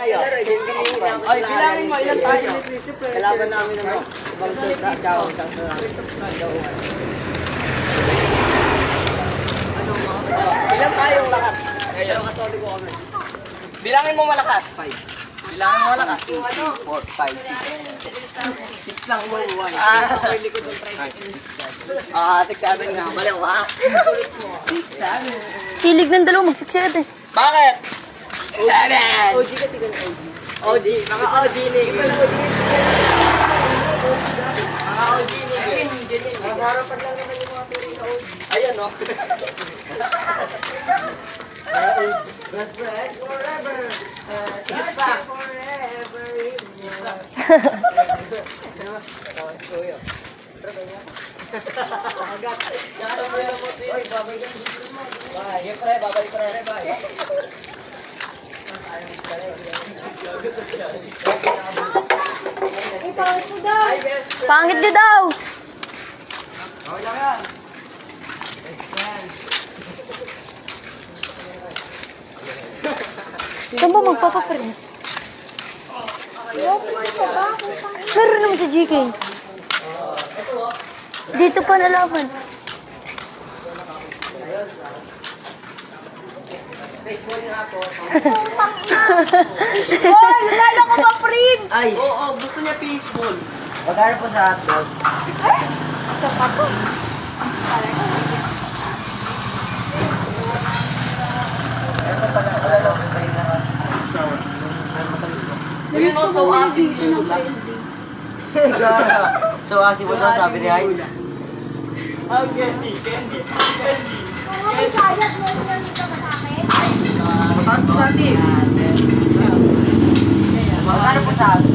Ay, bilangin mo, ilan tayo ni Christopher? Kalaban namin ng bangsa sa ilan tayong lahat? Pero katoliko kami. Bilangin mo malakas. 5. Bilangin mo malakas. 2, 4, 5, 6. 6 lang mo. 1. May likod ng tricycle. 6, 7 nga. Baliw ha. 6, 7. Hilig ng dalawa, magsiksikat eh. Bakit? 7. OG ka, tiga na OG. OG. Mga OG ni. Mga OG ni. Harapan lang naman yung mga puro sa OG. Ayan o. Best friend forever. Isa. Forever. Isa. Babalik ko na. Bye. Pangit nyo daw! Okay lang yan. Saan ba magpapaprint? Meron naman sa GK. Dito pa nalaman. Hoy, lalo ko ma-print! Ay! Oo, gusto niya baseball. Magkano po sa hotdog? Sa pato. Yun o, so asin yun lang. So asin mo daw, sabi ni Heinz. Ang candy. Ay, sayang mo yun dito sa akin. Mataas po natin. Magkano po sa hotdog?